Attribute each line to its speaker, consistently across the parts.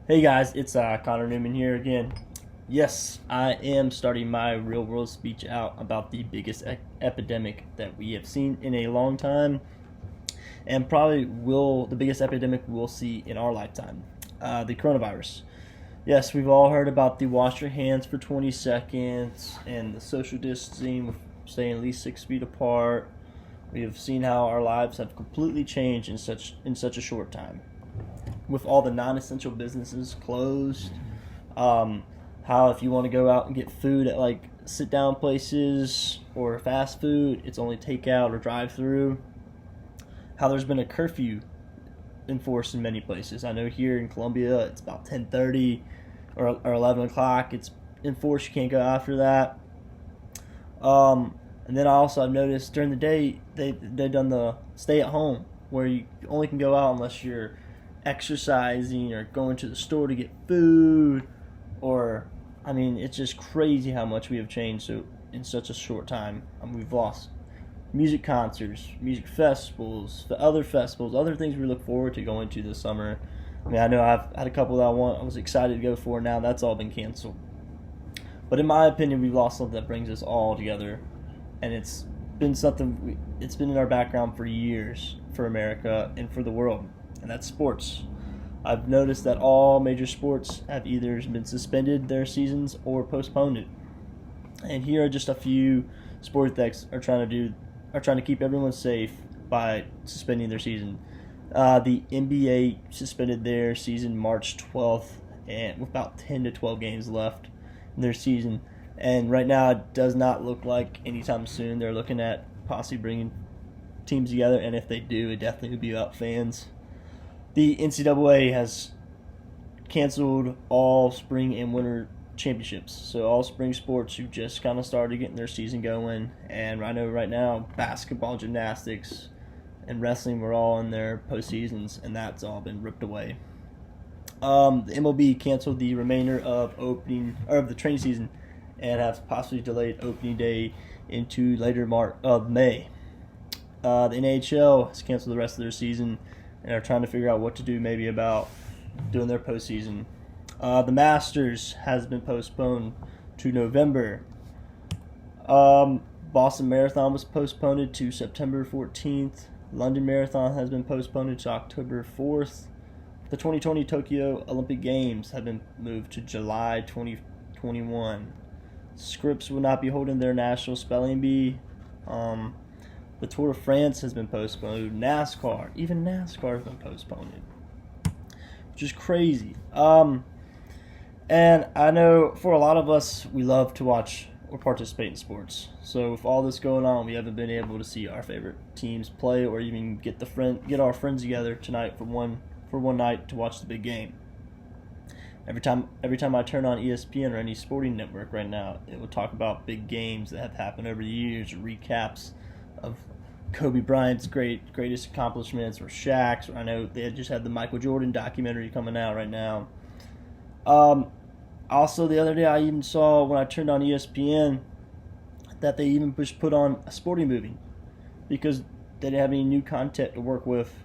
Speaker 1: Hey guys, it's Connor Newman here again. Yes, I am starting my real world speech out about the biggest epidemic that we have seen in a long time, and probably will the biggest epidemic we'll see in our lifetime, the coronavirus. Yes, we've all heard about the wash your hands for 20 seconds and the social distancing, with staying at least 6 feet apart. We have seen how our lives have completely changed in such a short time, with all the non-essential businesses closed. How if you want to go out and get food at like sit-down places or fast food, it's only takeout or drive-through. How there's been a curfew enforced in many places. I know here in Columbia it's about 10:30 or 11 o'clock. It's enforced. You can't go after that. And then I've noticed during the day they've done the stay at home, where you only can go out unless you're exercising or going to the store to get food, or I mean, it's just crazy how much we have changed so in such a short time. We've lost music concerts, music festivals, the other festivals, other things we look forward to going to this summer. I mean, I know I've had a couple that I was excited to go for. Now that's all been canceled. But in my opinion, we've lost something that brings us all together, and it's been it's been in our background for years for America and for the world, and that's sports. I've noticed that all major sports have either been suspended their seasons or postponed it. And here are just a few sports that are trying to keep everyone safe by suspending their season. The NBA suspended their season March 12th, and with about 10 to 12 games left in their season. And right now, it does not look like anytime soon they're looking at possibly bringing teams together. And if they do, it definitely would be about fans. The NCAA has canceled all spring and winter championships. So all spring sports who just kind of started getting their season going. And I know right now basketball, gymnastics, and wrestling were all in their postseasons, and that's all been ripped away. The MLB canceled the remainder of the training season and have possibly delayed opening day into later May. The NHL has canceled the rest of their season and are trying to figure out what to do maybe about doing their postseason. The Masters has been postponed to November. Boston Marathon was postponed to September 14th. London Marathon has been postponed to October 4th. The 2020 Tokyo Olympic Games have been moved to July 2021. Scripps will not be holding their National Spelling Bee. The Tour of France has been postponed. Even NASCAR has been postponed, which is crazy. And I know for a lot of us, we love to watch or participate in sports. So with all this going on, we haven't been able to see our favorite teams play, or even get our friends together tonight for one night to watch the big game. Every time I turn on ESPN or any sporting network right now, it will talk about big games that have happened over the years, recaps of Kobe Bryant's greatest accomplishments, or Shaq's. Or I know they just had the Michael Jordan documentary coming out right now. Also, the other day I even saw, when I turned on ESPN, that they even put on a sporting movie because they didn't have any new content to work with,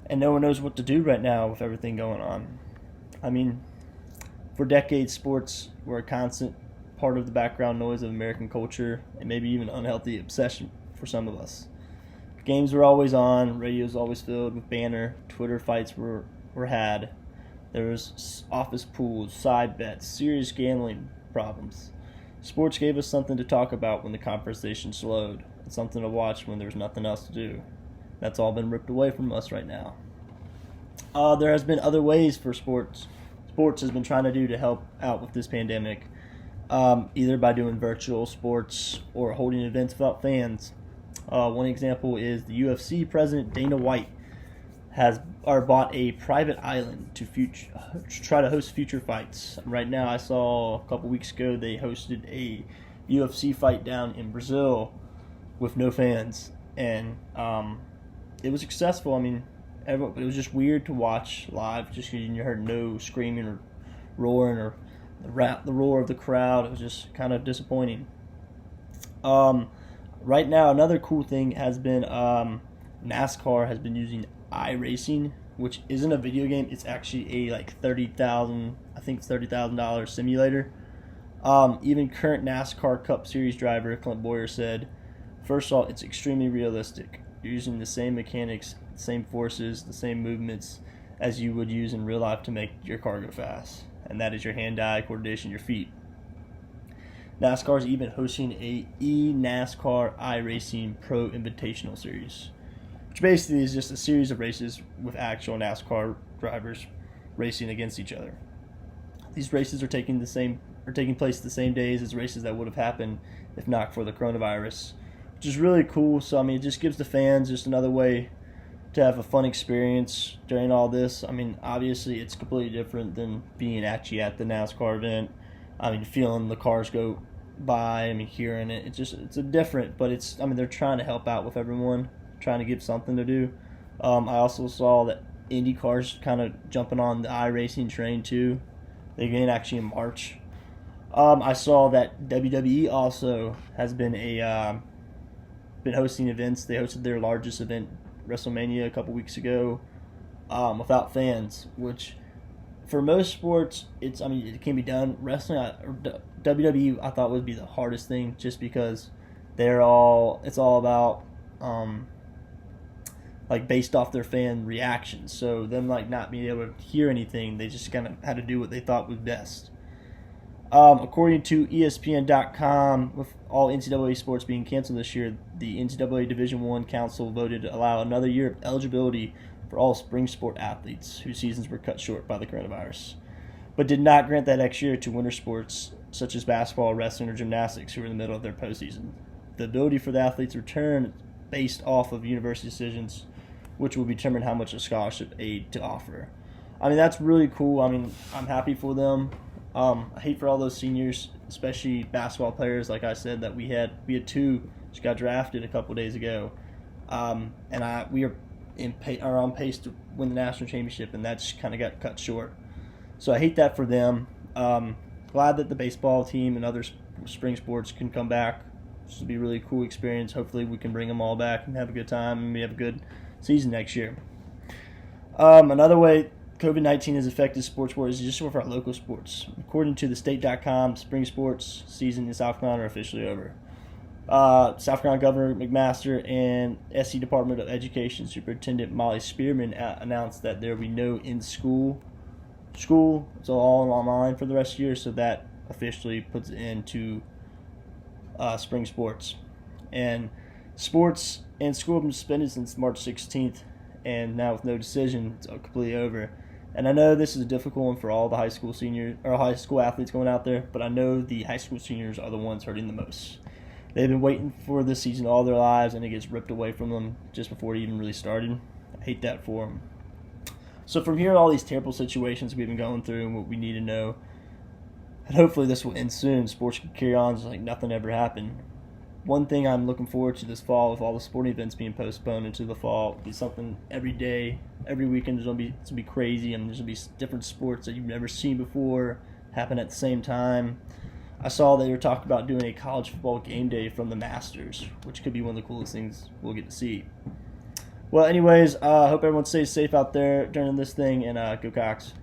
Speaker 1: and no one knows what to do right now with everything going on. I mean, for decades, sports were a constant part of the background noise of American culture, and maybe even unhealthy obsession for some of us. Games were always on, radio was always filled with banner, Twitter fights were had. There was office pools, side bets, serious gambling problems. Sports gave us something to talk about when the conversation slowed, and something to watch when there was nothing else to do. That's all been ripped away from us right now. There has been other ways for sports has been trying to do to help out with this pandemic, either by doing virtual sports or holding events without fans. One example is the UFC president Dana White bought a private island to try to host future fights. Right now, I saw a couple weeks ago they hosted a UFC fight down in Brazil with no fans, and it was successful. I mean, it was just weird to watch live, just because you heard no screaming or roaring or the roar of the crowd. It was just kind of disappointing. Right now, another cool thing has been NASCAR has been using iRacing which isn't a video game. It's actually a like $30,000 simulator. Even current NASCAR Cup Series driver Clint Bowyer said, first of all, it's extremely realistic. You're using the same mechanics, the same forces, the same movements as you would use in real life to make your car go fast. And that is your hand-eye coordination, your feet. NASCAR is even hosting a eNASCAR iRacing Pro Invitational Series, which basically is just a series of races with actual NASCAR drivers racing against each other. These races are taking place the same days as races that would have happened if not for the coronavirus, which is really cool. So, I mean, it just gives the fans just another way to have a fun experience during all this. I mean, obviously, it's completely different than being actually at the NASCAR event. I mean, feeling the cars go by, I mean, hearing it. It's a different, but I mean, they're trying to help out with everyone, trying to give something to do. I also saw that IndyCar's kind of jumping on the iRacing train too. They begin actually in March. I saw that WWE also has been been hosting events. They hosted their largest event, WrestleMania, a couple weeks ago, without fans. Which, for most sports, it can be done. Wrestling, WWE, I thought would be the hardest thing, just because it's all about like based off their fan reactions. So them like not being able to hear anything, they just kind of had to do what they thought was best. According to ESPN.com, with all NCAA sports being canceled this year, the NCAA Division I Council voted to allow another year of eligibility for all spring sport athletes whose seasons were cut short by the coronavirus, but did not grant that extra year to winter sports such as basketball, wrestling, or gymnastics who are in the middle of their postseason. The ability for the athletes to return based off of university decisions, which will determine how much of scholarship aid to offer. I mean, that's really cool. I mean, I'm happy for them. I hate for all those seniors, especially basketball players. Like I said, that we had two just got drafted a couple days ago, and we are on pace to win the national championship, and that just kind of got cut short. So I hate that for them. Glad that the baseball team and other spring sports can come back. This will be a really cool experience. Hopefully, we can bring them all back and have a good time, and we have a good season next year. Another way COVID-19 has affected sports world is just with our local sports. According to thestate.com, spring sports season in South Carolina are officially over. South Carolina Governor McMaster and SC Department of Education Superintendent Molly Spearman announced that there will be no in-school. It's all online for the rest of the year, so that officially puts an end to spring sports. And sports and school have been suspended since March 16th, and now with no decision, it's completely over. And I know this is a difficult one for all the high school seniors or high school athletes going out there, but I know the high school seniors are the ones hurting the most. They've been waiting for this season all their lives, and it gets ripped away from them just before it even really started. I hate that for them. So from here, all these terrible situations we've been going through and what we need to know, and hopefully this will end soon. Sports can carry on just like nothing ever happened. One thing I'm looking forward to this fall, with all the sporting events being postponed into the fall, will be something every day, every weekend. It's gonna be crazy. I mean, there's gonna be different sports that you've never seen before happen at the same time. I saw they were talking about doing a college football game day from the Masters, which could be one of the coolest things we'll get to see. Well, anyways, I hope everyone stays safe out there during this thing, and go Cox.